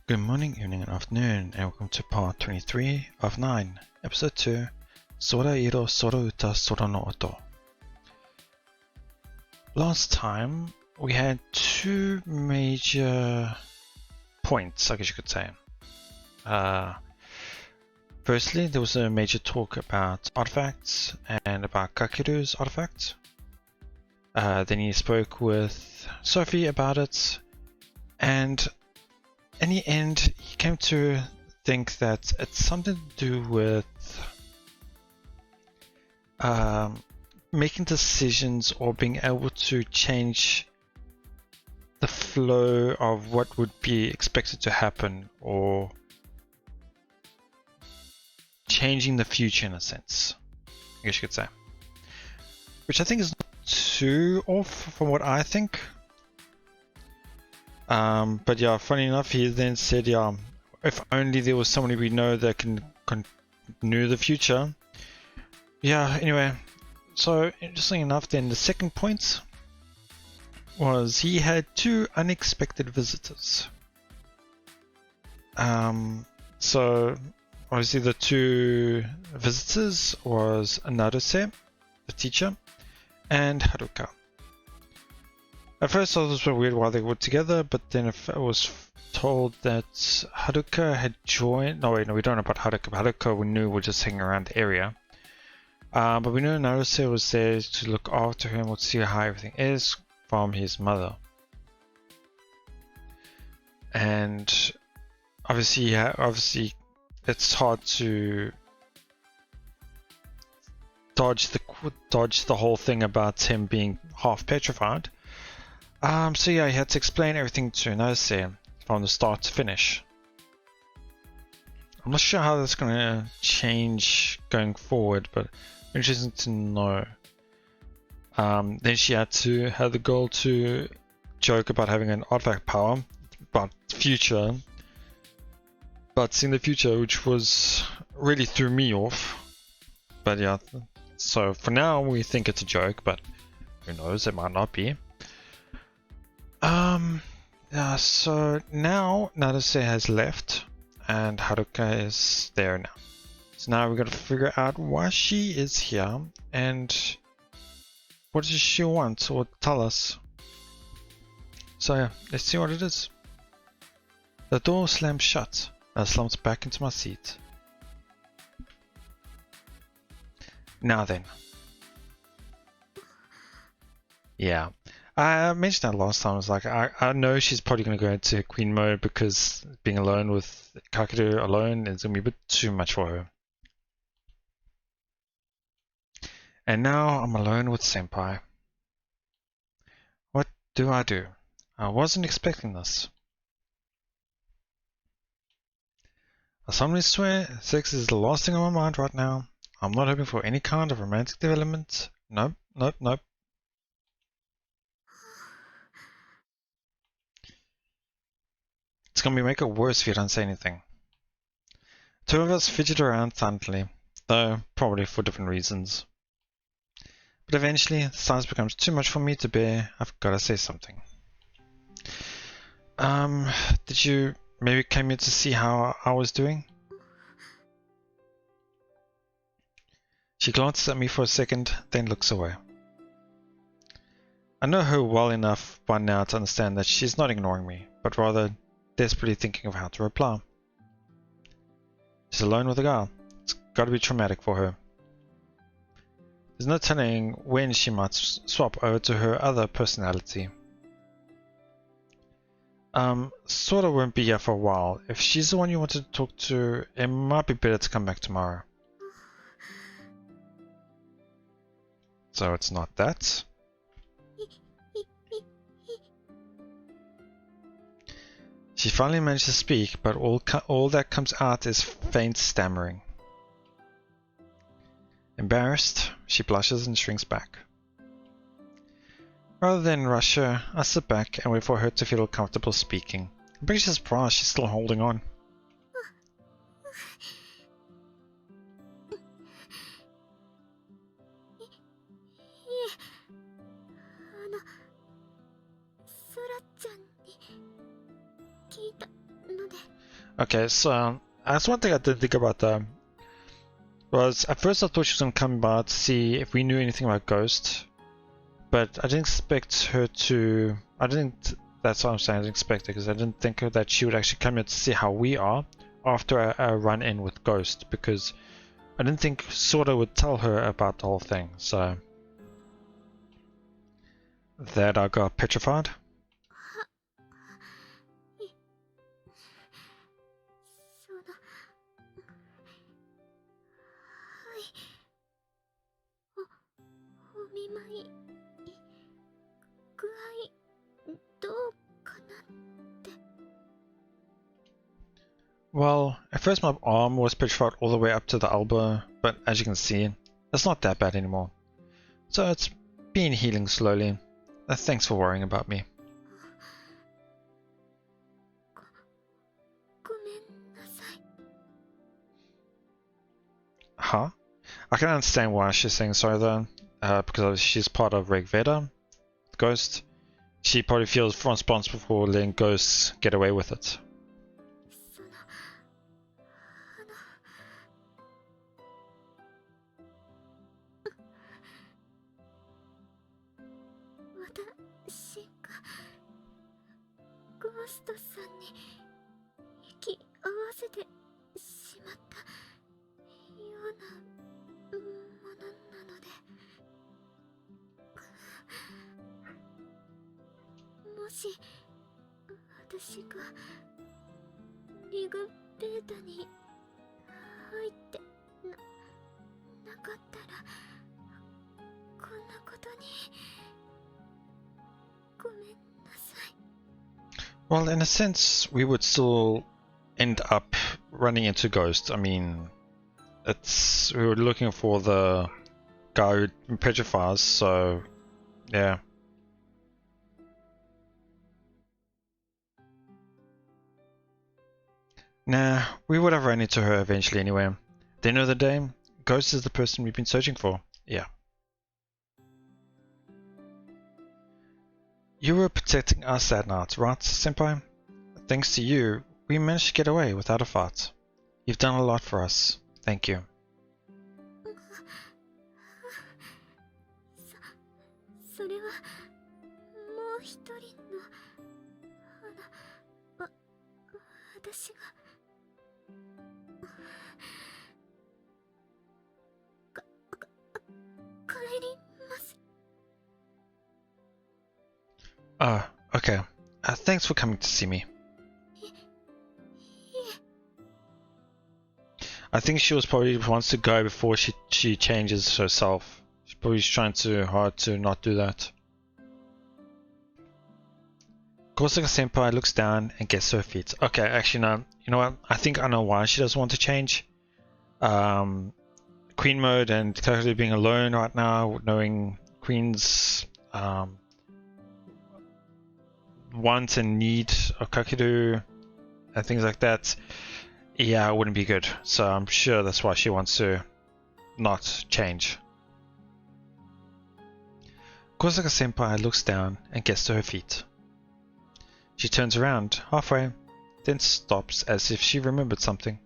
Good morning, evening, and afternoon, and welcome to part 23 of 9, episode 2, Sora iro sora uta sora no oto. Last time, we had two major points, I guess you could say. Firstly, there was a major talk about artifacts and about Kakeru's artifact. Then he spoke with Sophie about it, and in the end, he came to think that it's something to do with making decisions or being able to change the flow of what would be expected to happen, or changing the future in a sense, I guess you could say. Which I think is not too off from what I think. But yeah, funny enough, he then said, yeah, if only there was somebody we know that can know the future. Yeah, anyway, so interesting enough, then the second point was he had two unexpected visitors. So obviously the two visitors was Naruse, the teacher, and Haruka. At first I thought it was weird why they were together, but then I was told that Haruka had joined. No, wait, no, we don't know about Haruka. Haruka we knew was just hanging around the area. But we know Naruse was there to look after him or to see how everything is from his mother. And obviously it's hard to dodge the whole thing about him being half petrified. So yeah, he had to explain everything to Naruse from the start to finish. I'm not sure how that's going to change going forward, but interesting to know. Then she had the goal to joke about having an artifact power, about future, but seeing the future, which was really threw me off. But yeah, so for now we think it's a joke, but who knows, it might not be. Yeah, so now Naruse has left and Haruka is there now. So now we're gonna figure out why she is here and what does she want or tell us. So yeah, let's see what it is. The door slams shut and I slumped back into my seat. Now then. Yeah. I mentioned that last time. I was like, I know she's probably going to go into queen mode because being alone with Kakeru alone is going to be a bit too much for her. And now I'm alone with Senpai. What do? I wasn't expecting this. I solemnly swear, sex is the last thing on my mind right now. I'm not hoping for any kind of romantic development. Nope, nope, nope. It's gonna make it worse if you don't say anything. Two of us fidget around silently, though probably for different reasons. But eventually, the silence becomes too much for me to bear. I've gotta say something. Did you maybe come here to see how I was doing? She glances at me for a second, then looks away. I know her well enough by now to understand that she's not ignoring me, but rather desperately thinking of how to reply. She's alone with a guy. It's gotta be traumatic for her. There's no telling when she might swap over to her other personality. Sorta won't be here for a while. If she's the one you wanted to talk to, it might be better to come back tomorrow. So it's not that. She finally managed to speak, but all that comes out is faint stammering. Embarrassed, she blushes and shrinks back. Rather than rush her, I sit back and wait for her to feel comfortable speaking. I'm pretty surprised she's still holding on. Okay, so that's one thing I didn't think about was at first I thought she was gonna come by to see if we knew anything about Ghost, but I didn't expect her to. That's what I'm saying. I didn't expect it because I didn't think that she would actually come here to see how we are after a run in with Ghost, because I didn't think Sorta would tell her about the whole thing. So that I got petrified. Well, at first my arm was petrified all the way up to the elbow, but as you can see, it's not that bad anymore. So it's been healing slowly. Thanks for worrying about me. Huh? I can understand why she's saying sorry though, because she's part of Reg Veda, Ghost. She probably feels responsible for letting Ghosts get away with it. Well, in a sense, we would still end up running into Ghost. I mean, we were looking for the guy who petrifies, so yeah. Nah, we would have run into her eventually anyway. At the end of the day, Ghost is the person we've been searching for. Yeah. You were protecting us that night, right, Senpai? Thanks to you, we managed to get away without a fight. You've done a lot for us. Thank you. Oh, okay. Thanks for coming to see me. I think she probably wants to go before she changes herself. She's probably trying too hard to not do that. Kosaka Senpai looks down and gets to her feet. Okay, actually no, you know what? I think I know why she doesn't want to change. Queen mode and Kakeru being alone right now, knowing Queen's want and need of Kakeru and things like that. Yeah, it wouldn't be good. So I'm sure that's why she wants to not change. Kosaka Senpai looks down and gets to her feet. She turns around halfway, then stops as if she remembered something.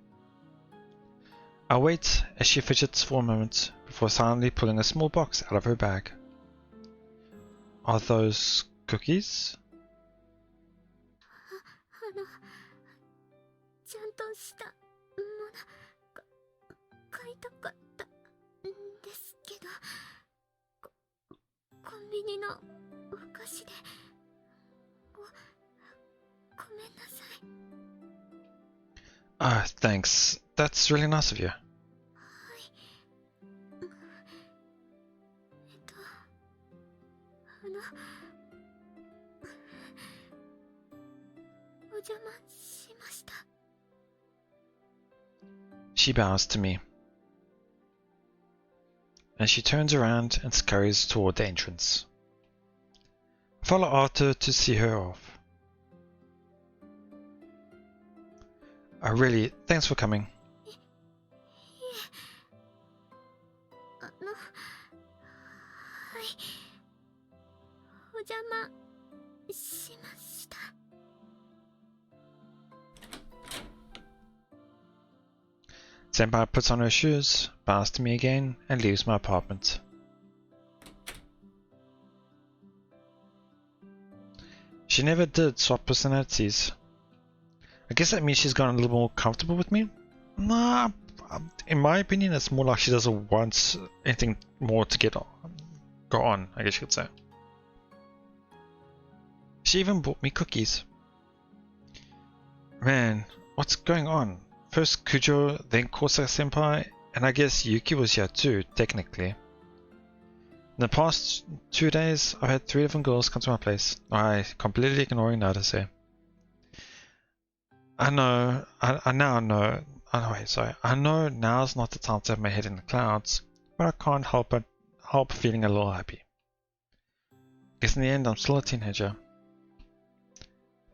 I wait as she fidgets for a moment before silently pulling a small box out of her bag. Are those cookies? Ah, thanks. That's really nice of you. She bows to me, and she turns around and scurries toward the entrance. I follow after to see her off. Really, thanks for coming. Senpai puts on her shoes, bows to me again, and leaves my apartment. She never did swap personalities. I guess that means she's gotten a little more comfortable with me? Nah, in my opinion, it's more like she doesn't want anything more to go on, I guess you could say. She even bought me cookies. Man, what's going on? First Kujo, then Kosa Senpai, and I guess Yuki was here too, technically. In the past 2 days, I've had 3 different girls come to my place. I completely ignoring Naruse. I know now's not the time to have my head in the clouds, but I can't help feeling a little happy. Guess in the end, I'm still a teenager.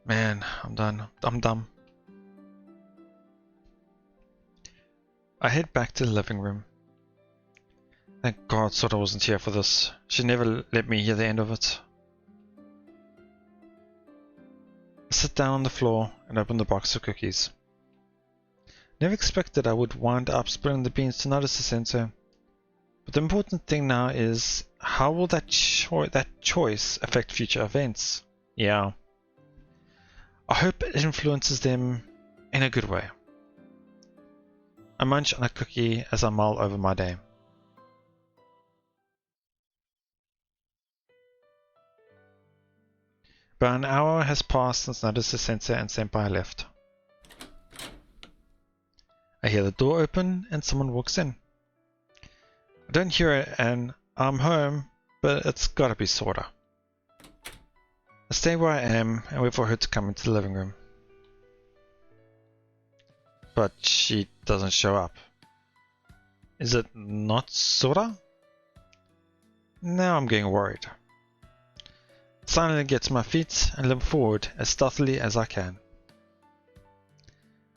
Man, I'm done. I'm dumb. I head back to the living room. Thank God Sora wasn't here for this. She never let me hear the end of it. I sit down on the floor and open the box of cookies. Never expected I would wind up spilling the beans to Naruse-sensei. But the important thing now is, how will that choice affect future events? Yeah. I hope it influences them in a good way. I munch on a cookie as I mull over my day. About an hour has passed since Naruse-sensei and Senpai left. I hear the door open and someone walks in. I don't hear it and I'm home, but it's gotta be Sora. I stay where I am and wait for her to come into the living room. But she doesn't show up. Is it not Sora? Now I'm getting worried. Silently get to my feet and limp forward as stealthily as I can.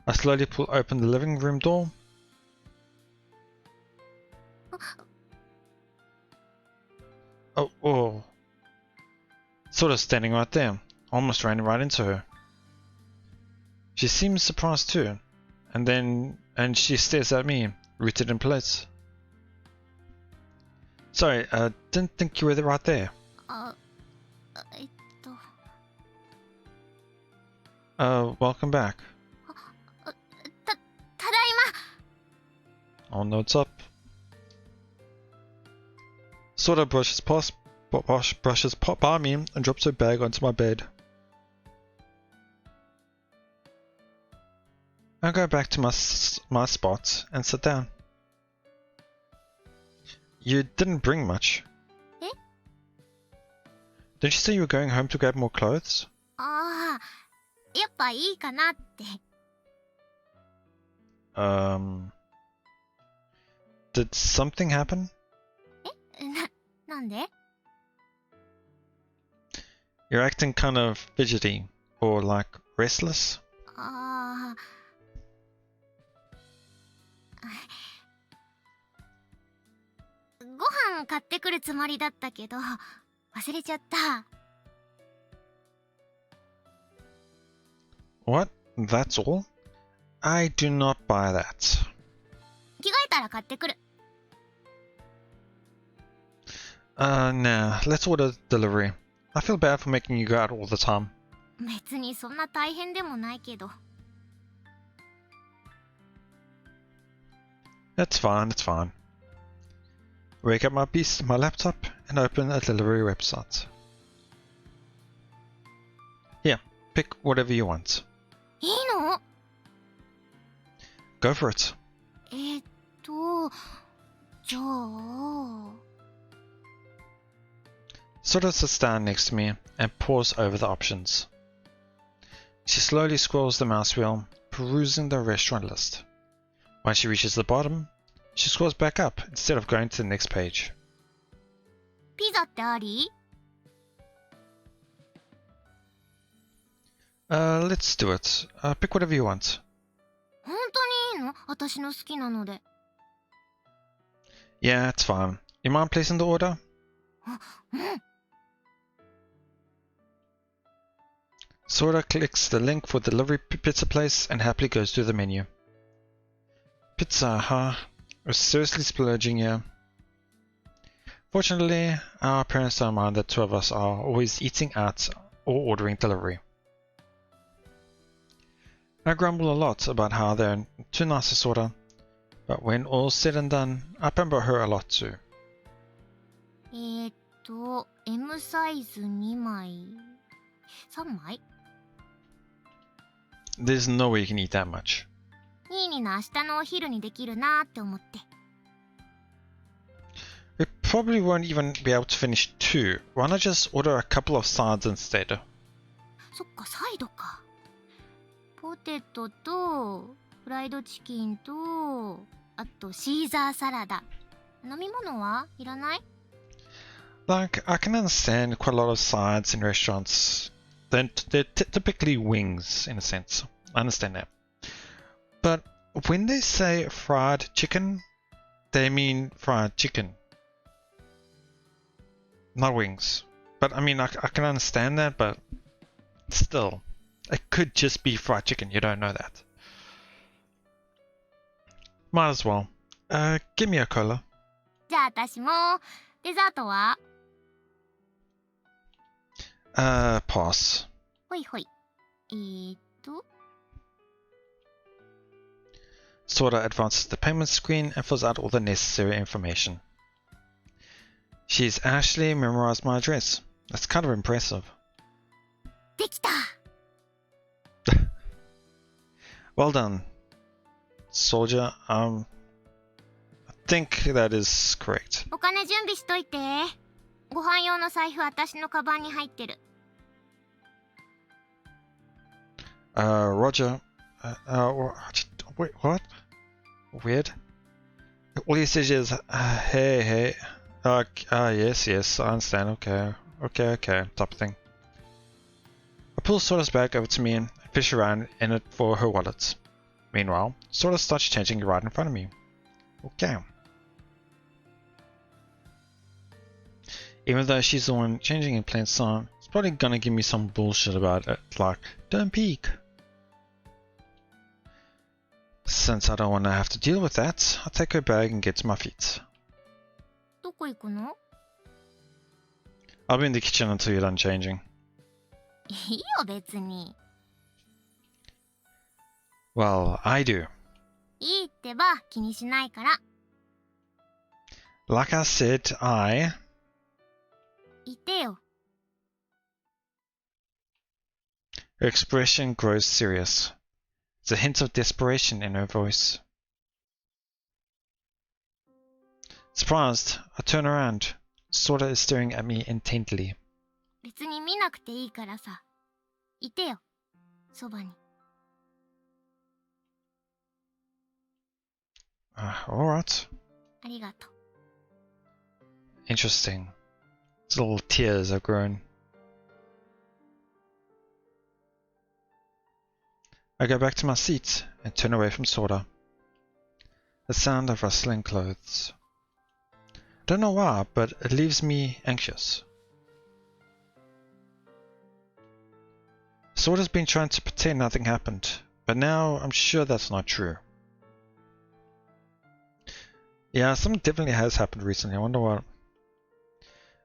I slowly pull open the living room door. Oh. Sora's standing right there. Almost ran right into her. She seems surprised too. And she stares at me, rooted in place. Sorry, didn't think you were right there. Welcome back. Oh no, it's up. Sora brushes by me and drops her bag onto my bed. I go back to my spot and sit down. You didn't bring much. Eh? Didn't you say you were going home to grab more clothes? Did something happen? You're acting kind of fidgety, or like restless. What? That's all? I do not buy that. Nah, let's order delivery. I feel bad for making you go out all the time. It's fine, it's fine. Wake up my laptop and open a delivery website. Here, pick whatever you want. Go for it. Sora sits down next to me and pores over the options. She slowly scrolls the mouse wheel, perusing the restaurant list. When she reaches the bottom, she scrolls back up instead of going to the next page. Let's do it. Pick whatever you want. Yeah, it's fine. You mind placing the order? Sora clicks the link for delivery pizza place and happily goes through the menu. Pizza, huh? We're seriously splurging here. Fortunately, our parents don't mind that two of us are always eating out or ordering delivery. I grumble a lot about how they're too nice to sort of, but when all's said and done, I pamper her a lot too. M サイズ2枚。3枚 There's no way you can eat that much. ニーニーの明日のお昼にできるなーって思って。We probably won't even be able to finish two. Why not just order a couple of sides instead? そっか、サイドか。ポテトと、フライドチキンと、あとシーザーサラダ。飲み物はいらない？ Like, I can understand quite a lot of sides in restaurants. They're typically wings, in a sense. I understand that. But when they say fried chicken, they mean fried chicken. Not wings. But I mean, I can understand that, but still. It could just be fried chicken, you don't know that. Might as well. Give me a cola. じゃあ私も。デザートは？ Pass. ほいほい。Sorta advances the payment screen and fills out all the necessary information. She's actually memorized my address. That's kind of impressive. できた。Well done, soldier. I think that is correct. お金準備しといて。ご飯用の財布私のカバンに入ってる。Roger. Wait, what? Weird. All he says is, hey. Yes, I understand. Okay, type of thing. I pull Sorta's bag over to me and fish around in it for her wallet. Meanwhile, Sorta starts changing right in front of me. Okay. Even though she's the one changing in plain sight, it's probably gonna give me some bullshit about it, like, don't peek. Since I don't want to have to deal with that, I take her bag and get to my feet. どこ行くの？ I'll be in the kitchen until you're done changing. いいよ別に。Well, I do. いいってば、気にしないから。Like I said,いてよ。 Her expression grows serious. There's a hint of desperation in her voice. Surprised, I turn around. Sorta is staring at me intently. 別に見なくていいからさ。いてよ。そばに。Alright. ありがとう。 Interesting. These little tears have grown. I go back to my seat and turn away from Sorta. The sound of rustling clothes. I don't know why, but it leaves me anxious. Sorta's been trying to pretend nothing happened, but now I'm sure that's not true. Yeah, something definitely has happened recently. I wonder what.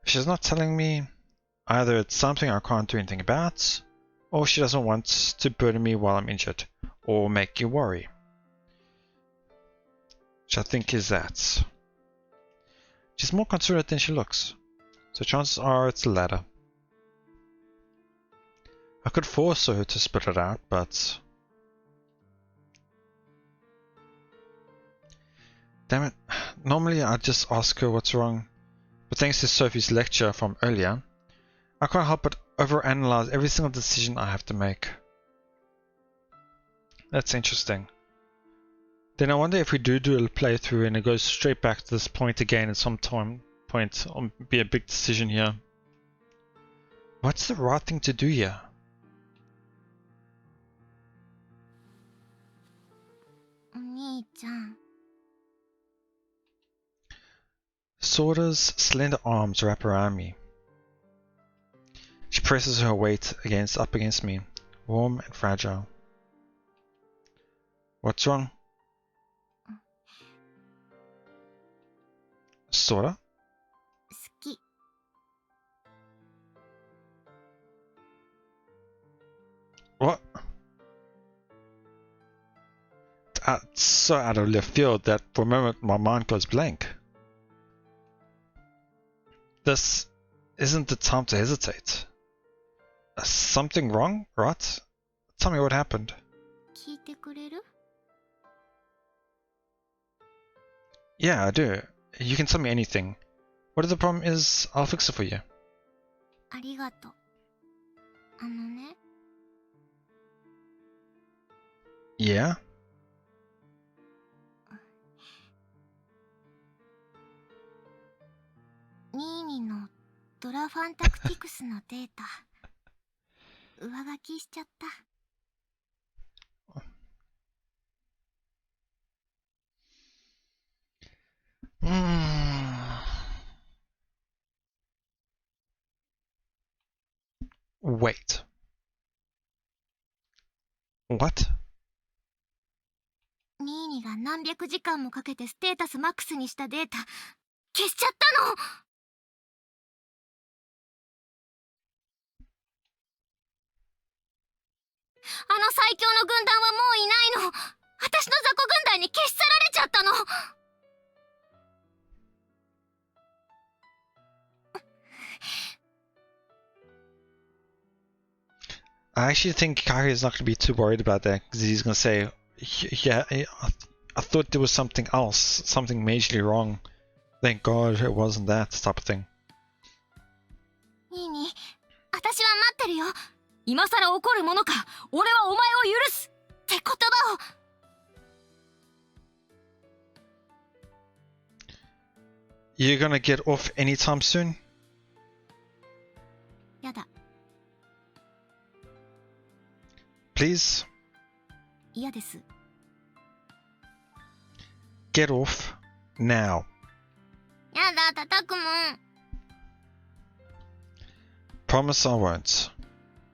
If she's not telling me, either it's something I can't do anything about, or she doesn't want to burden me while I'm injured, or make you worry. Which I think is that. She's more considerate than she looks, so chances are it's the latter. I could force her to spit it out, but... Damn it, normally I'd just ask her what's wrong, but thanks to Sophie's lecture from earlier, I can't help but overanalyze every single decision I have to make. That's interesting. Then I wonder if we do a playthrough and it goes straight back to this point again at some point, or be a big decision here. What's the right thing to do here? お兄ちゃん。 Sorta's slender arms wrap around me. She presses her weight up against me, warm and fragile. What's wrong? Sora? 好き。What? It's so out of left field that for a moment my mind goes blank. This isn't the time to hesitate. Something wrong, right? Tell me what happened. 聞いてくれる？ Yeah, I do. You can tell me anything. Whatever the problem is, I'll fix it for you. ありがとう。ね。Yeah? ニーニのドラファンタクティクスのデータ上書きしちゃった。Wait. What? ニーニが何百時間もかけてステータスマックスにしたデータ消しちゃったの。最強の軍団はもういないの。私の雑魚軍団に消し去られちゃったの。I actually think Kari is not going to be too worried about that because he's going to say, yeah, I thought there was something else, something majorly wrong. Thank God it wasn't that type of thing. ニーニ、私は待ってるよ。今さら怒るものか。俺はお前を許すって言葉を。You're gonna get off anytime soon? やだ。Please? 嫌です。Get off now. やだ、叩くもん。Promise I won't.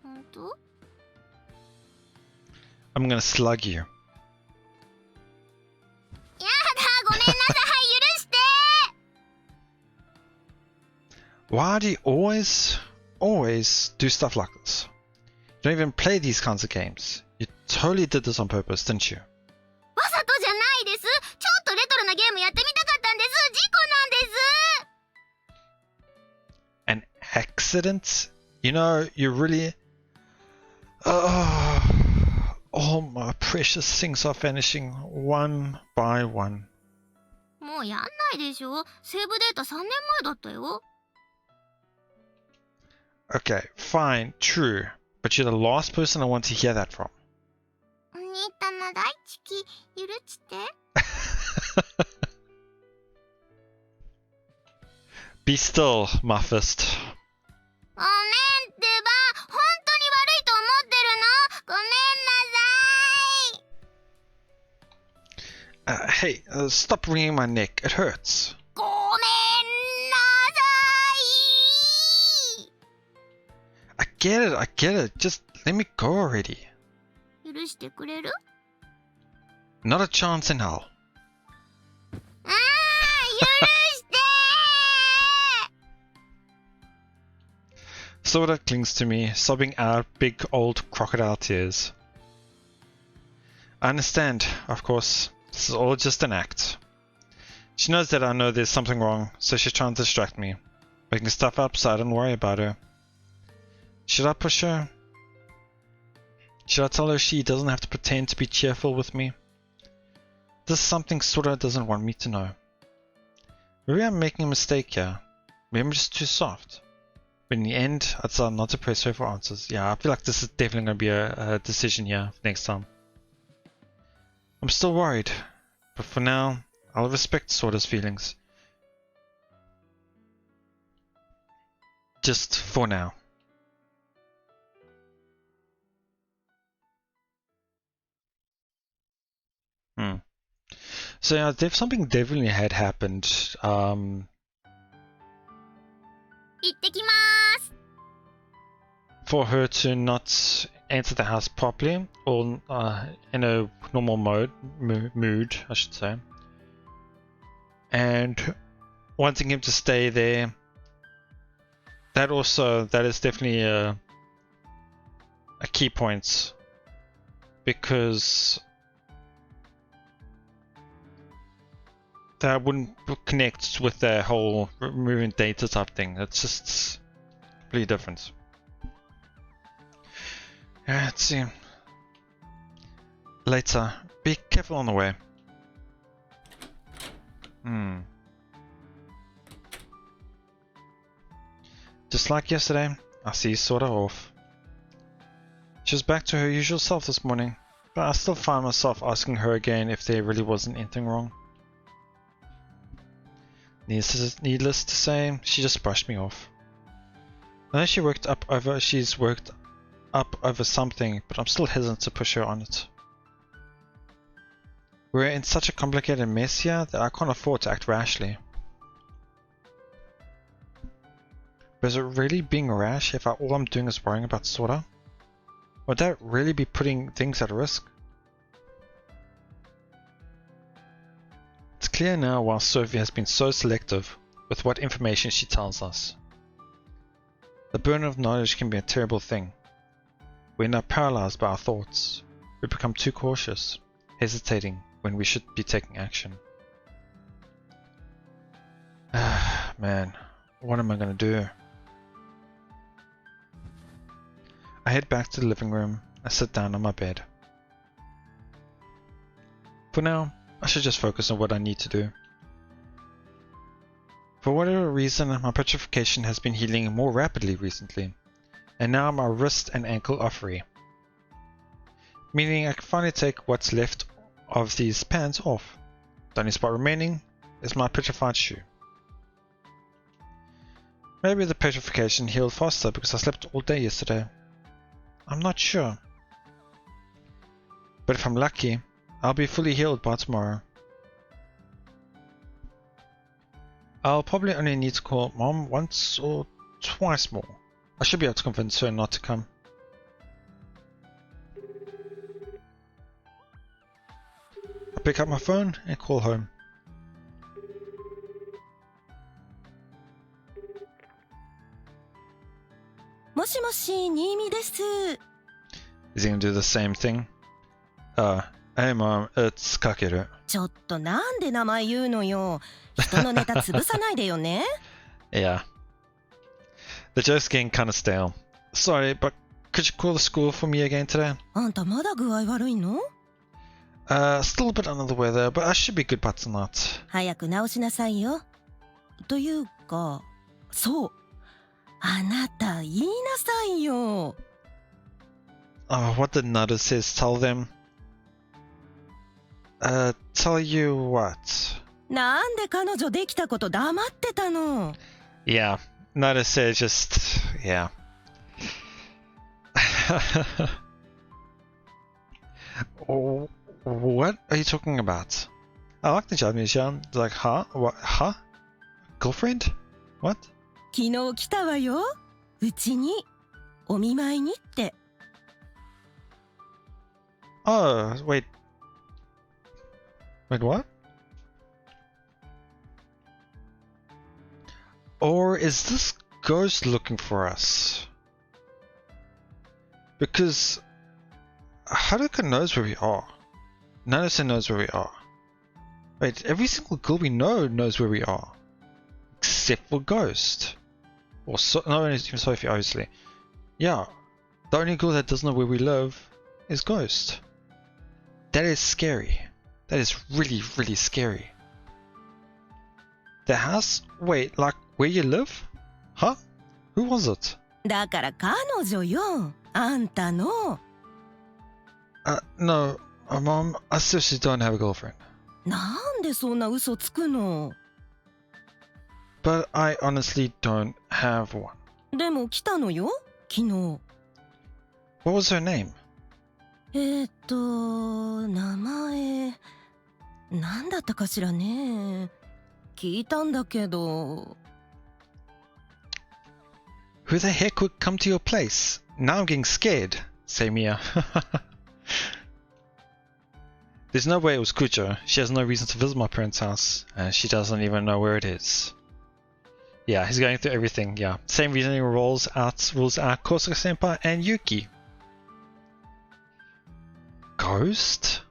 本当？ I'm gonna slug you. やだ、ごめんなさい、許して。Why do you always do stuff like this? You don't even play these kinds of games. You totally did this on purpose, didn't you? わざとじゃないです。ちょっとレトロなゲームやってみたかったんです。事故なんです。An accident? You know, you really... all my precious things are vanishing one by one. もうやんないでしょ。セーブデータ3年前だったよ。Okay, fine, true. But you're the last person I want to hear that from. お兄たの大好き、許して。Be still, my fist. ごめんってば、本当に悪いと思ってるの。ごめんなさい。Hey, stop wringing my neck. It hurts. ごめんなさい。I get it. Just let me go already. 許してくれる？ Not a chance in hell. 許して。Sora clings to me, sobbing out big old crocodile tears. I understand, of course. This is all just an act. She knows that I know there's something wrong, so she's trying to distract me, making stuff up so I don't worry about her. Should I push her? Should I tell her she doesn't have to pretend to be cheerful with me? This is something Sora doesn't want me to know. Maybe I'm making a mistake here. Maybe I'm just too soft. But in the end, I decided not to press her for answers. Yeah, I feel like this is definitely going to be a decision here next time. I'm still worried, but for now, I'll respect Sora's feelings. Just for now. So yeah, something definitely had happened. 行ってきまーす。 For her to not enter the house properly, or in a normal mood, I should say. And wanting him to stay there. That is definitely a key point, because that wouldn't connect with the whole removing data type thing. It's just completely different. Yeah, let's see. Later. Be careful on the way. Just like yesterday, I see Sora off. She was back to her usual self this morning, but I still find myself asking her again if there really wasn't anything wrong. Needless to say, she just brushed me off. I know she's worked up over something, but I'm still hesitant to push her on it. We're in such a complicated mess here that I can't afford to act rashly. But is it really being rash if all I'm doing is worrying about Sora? Would that really be putting things at risk? It's clear now why Sophie has been so selective with what information she tells us. The burden of knowledge can be a terrible thing. We're now paralyzed by our thoughts. We become too cautious, hesitating when we should be taking action. Man, what am I gonna do? I head back to the living room and sit down on my bed. For now, I should just focus on what I need to do. For whatever reason, my petrification has been healing more rapidly recently, and now my wrist and ankle are free. Meaning I can finally take what's left of these pants off. The only spot remaining is my petrified shoe. Maybe the petrification healed faster because I slept all day yesterday. I'm not sure. But if I'm lucky, I'll be fully healed by tomorrow. I'll probably only need to call Mom once or twice more. I should be able to convince her not to come. I pick up my phone and call home. Moshi, Niimi desu. Is he gonna do the same thing? Hey Mom, it's Kakeru. ちょっとなんで名前言うのよ。人のネタ潰さないでよね。Yeah. The joke's getting kinda stale. Sorry, but could you call the school for me again today? あんたまだ具合悪いの？ Still a bit under the weather, but I should be good by tonight. 早く直しなさいよ。というか、そう。あなた言いなさいよ。What did Nada says tell them? Tell you what? なんで彼女できたこと黙ってたの？ Yeah, Nada said just, yeah. What are you talking about? I like the Japanese yarn. Like, huh? What? Huh? Girlfriend? What? 昨日来たわよ。うちに。お見舞いにって。Oh, wait. Wait, what? Or is this ghost looking for us? Because Haruka knows where we are. Nanase knows where we are. Wait, every single girl we know knows where we are. Except for Ghost. Or no, even Sophie, obviously. Yeah, the only girl that doesn't know where we live is Ghost. That is scary. That is really, really scary. The house? Wait, like where you live? Huh? Who was it? だから彼女よ。あんたの。No, Mom, I seriously don't have a girlfriend. なんでそんな嘘つくの？ But I honestly don't have one. でも来たのよ。昨日。What was her name? 名前なんだったかしらね。聞いたんだけど。Who the heck would come to your place? Now I'm getting scared, say Mia. There's no way it was Kucho. She has no reason to visit my parents' house, and she doesn't even know where it is. Yeah, he's going through everything, yeah. Same reasoning rules out Kosuke Senpai and Yuki. Ghost?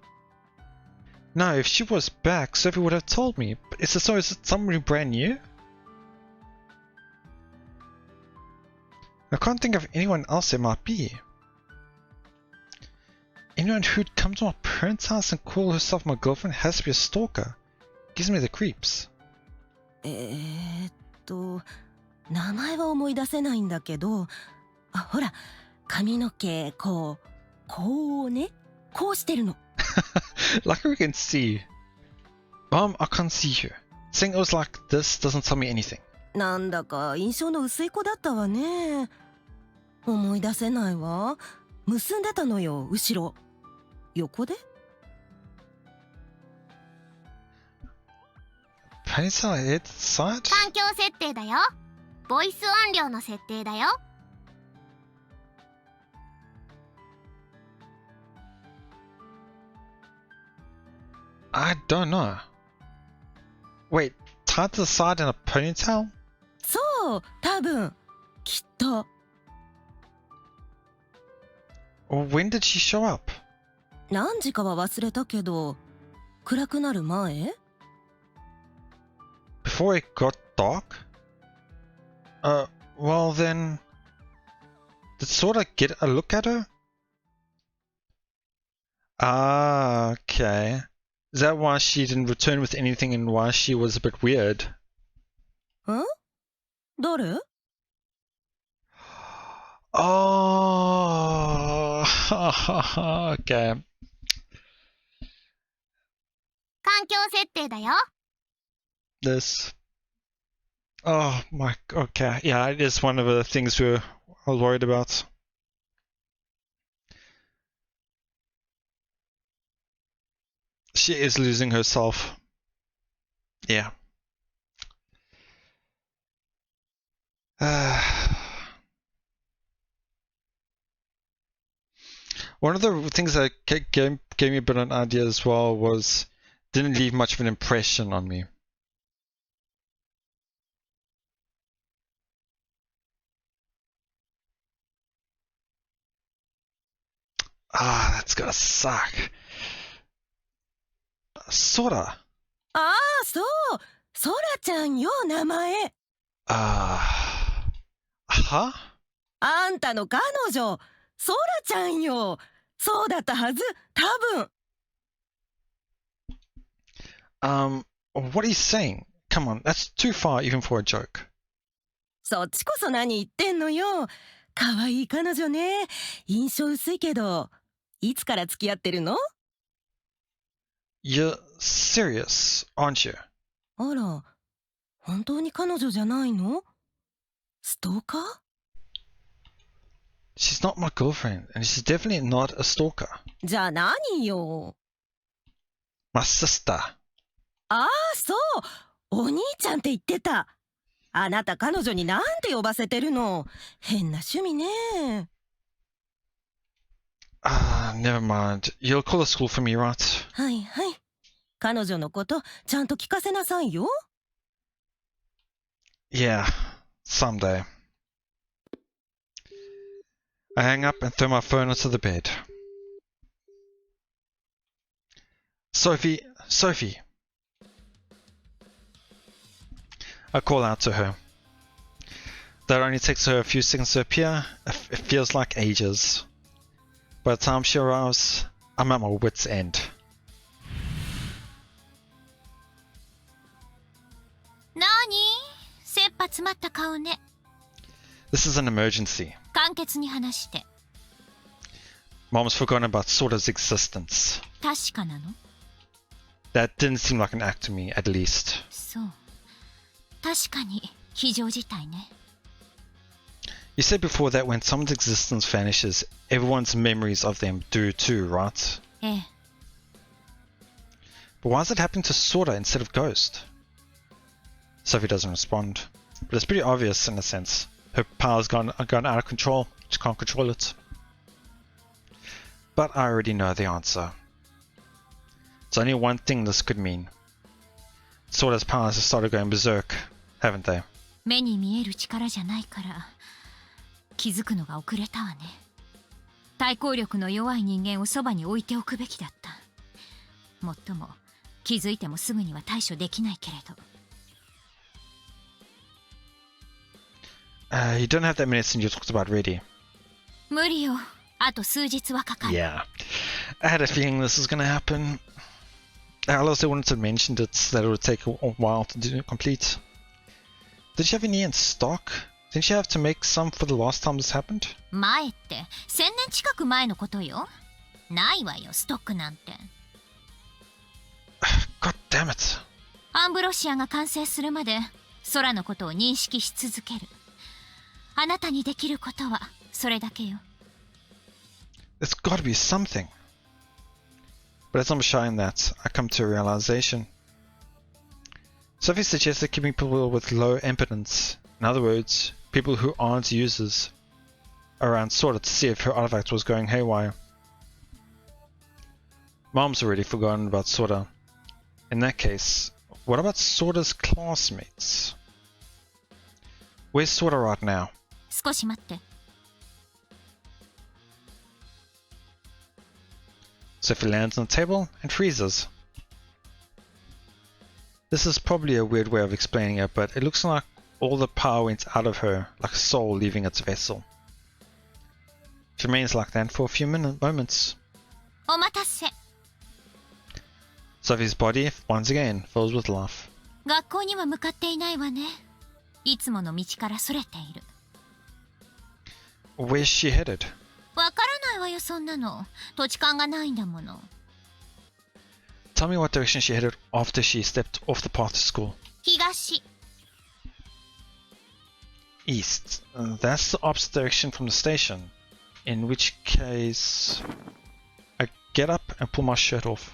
No, if she was back, Sophie would have told me. But is it somebody brand new? I can't think of anyone else it might be. Anyone who'd come to my parents' house and call herself my girlfriend has to be a stalker. Gives me the creeps. 名前は思い出せないんだけど、あ、ほら、髪の毛、こうね、こうしてるの。Like we can see. I can't see you. Saying it was like this doesn't tell me anything. なんだか印象の薄い子だったわね。思い出せないわ。結んでたのよ、後ろ。横でPonytail head side? 環境設定だよ。ボイス音量の設定だよ。I don't know. Wait, tied to the side in a ponytail? そう、多分。きっと。When did she show up? 何時かは忘れたけど、暗くなる前 Before it got dark? Well then... Did Sora get a look at her? Ah, okay. Is that why she didn't return with anything and why she was a bit weird? ん誰 Oh, okay. 環境設定だよ。This. Oh my. Okay. Yeah, it is one of the things I was worried about. She is losing herself. Yeah. One of the things that gave me a bit of an idea as well was didn't leave much of an impression on me. Ah, that's gonna suck. Sora. ああ、そう。ソラちゃんよ、名前。Huh? あんたの彼女、ソラちゃんよ。そうだったはず、多分。What are you saying? Come on, that's too far even for a joke. そっちこそ何言ってんのよ。可愛い彼女ね。印象薄いけど、いつから付き合ってるの You're serious, aren't you? あら、本当に彼女じゃないのストーカー She's not my girlfriend, and she's definitely not a stalker. じゃあ何よ。My sister. ああ、そう。お兄ちゃんって言ってた。あなた彼女になんて呼ばせてるの。変な趣味ね。Never mind. You'll call the school for me, right? はいはい。彼女のことちゃんと聞かせなさいよ。Yeah, someday. I hang up and throw my phone onto the bed. Sophie! I call out to her. Though it only takes her a few seconds to appear, it feels like ages. By the time she arrives, I'm at my wit's end. なに？切羽詰まった顔ね。 This is an emergency. 簡潔に話して。 Mom's forgotten about Sora's existence. 確かなの？ That didn't seem like an act to me, at least. そう。確かに非常事態ね。 You said before that when someone's existence vanishes, everyone's memories of them do too, right? ええ。 But why is it happening to Sora instead of Ghost? Sophie doesn't respond, but it's pretty obvious in a sense. Her power's gone out of control, she can't control it. But I already know the answer. There's only one thing this could mean. Sora's powers have started going berserk, haven't they? 目に見える力じゃないから気づくのが遅れたわね。対抗力の弱い人間をそばに置いておくべきだった。もっとも気づいてもすぐには対処できないけれど。You don't have that medicine you talked about ready. 無理よ。あと数日はかかる。Yeah. I had a feeling this was gonna happen. I also wanted to mention that it would take a while to complete. Did you have any in stock? Didn't you have to make some for the last time this happened? 前って1000年近く前のことよ。ないわよ、ストックなんて。God damn it. アンブロシアが完成するまで空のことを認識し続ける。あなたにできることはそれだけよ。There's gotta be something. But as I'm showing that, I come to a realization. Sophie suggested keeping people with low impotence, in other words, people who aren't users, around Sorta to see if her artifact was going haywire. Mom's already forgotten about Sorta. In that case, what about Sorta's classmates? Where's Sorta right now? 少し待って。Sophie lands on the table and freezes. This is probably a weird way of explaining it, but it looks like all the power went out of her, like a soul leaving its vessel. She remains like that for a few moments. お待たせ。 Sophie's body, once again, fills with life. 学校には向かっていないわね。いつもの道からそれている。Where's she headed? わからないわよ、そんなの。土地勘がないんだもの。Tell me what direction she headed after she stepped off the path to school. 東。East. That's the opposite direction from the station. In which case, I get up and pull my shirt off.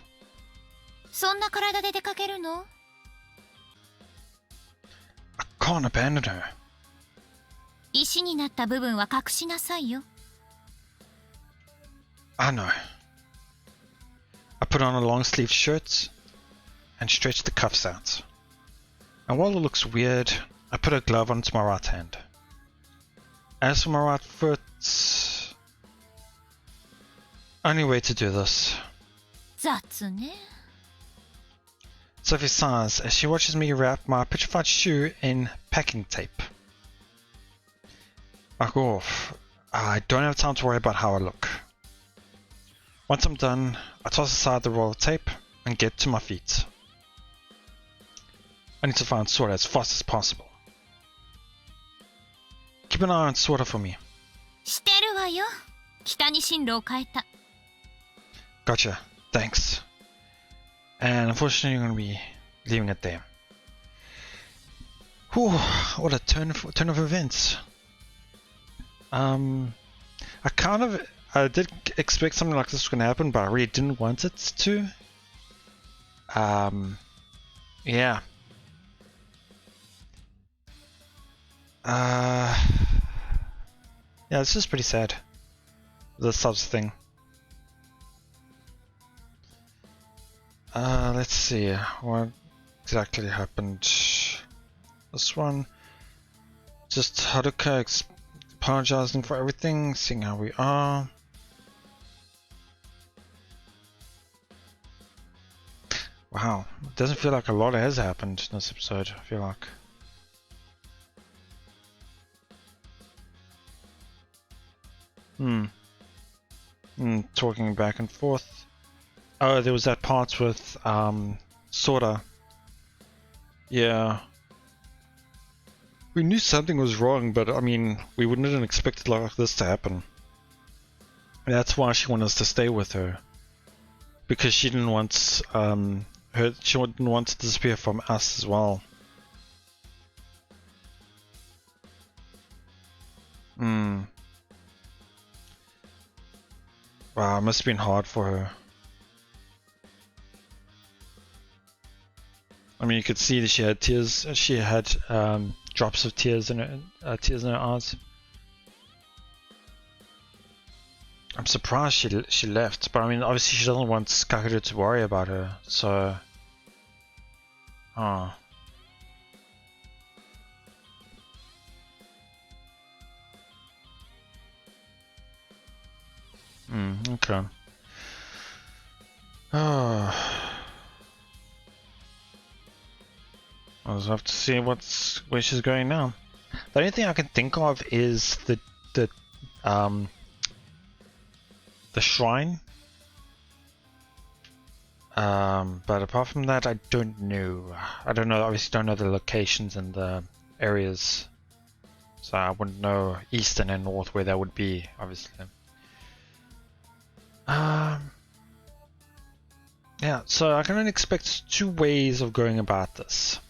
そんな体で出かけるの？ I can't abandon her. 石になった部分は隠しなさいよ。I know. I put on a long-sleeved shirt and stretch the cuffs out. And while it looks weird, I put a glove onto my right hand. As for my right foot, only way to do this. 雑ね。 Sophie sighs as she watches me wrap my petrified shoe in packing tape. Fuck off. I don't have time to worry about how I look. Once I'm done, I toss aside the roll of tape and get to my feet. I need to find Sorta as fast as possible. Keep an eye on Sorta for me. してるわよ。北に進路を変えた。 Gotcha. Thanks. And unfortunately, you're going to be leaving it there. Whew, what a turn of events. I did expect something like this was going to happen, but I really didn't want it to. Yeah. Yeah, it's just pretty sad. This type of thing. Let's see what exactly happened. This one, just Haruka apologizing for everything, seeing how we are. Wow, it doesn't feel like a lot has happened in this episode, I feel like. Talking back and forth. Oh, there was that part with Sorta. Yeah. We knew something was wrong, but I mean, we wouldn't have expected like this to happen. That's why she wanted us to stay with her. Because she didn't want she didn't want to disappear from us as well. Wow, it must have been hard for her. I mean, you could see that she had tears. She had drops of tears in her eyes. I'm surprised she left, but I mean, obviously she doesn't want Kakeru to worry about her. So, Okay. Oh. I'll just have to see where she's going now. The only thing I can think of is the shrine. But apart from that, I don't know. I don't know. Obviously, don't know the locations and the areas, so I wouldn't know east and north where that would be. Obviously. Yeah. So I can only expect two ways of going about this.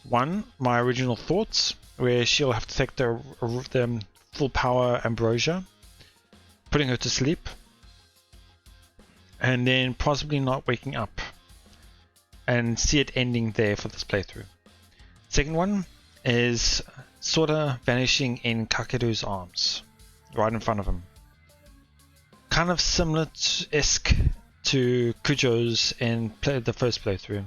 One, my original thoughts, where she'll have to take the full power ambrosia, putting her to sleep, and then possibly not waking up, and see it ending there for this playthrough. Second one is sorta vanishing in Kakeru's arms, right in front of him. Kind of similar-esque to Kujo's in the first playthrough.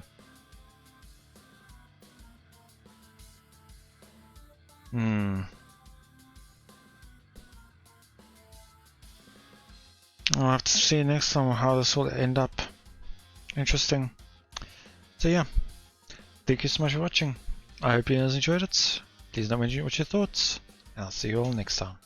I'll have to see next time how this will end up. Interesting. So yeah, thank you so much for watching. I hope you guys enjoyed it. Please let me know what your thoughts, and I'll see you all next time.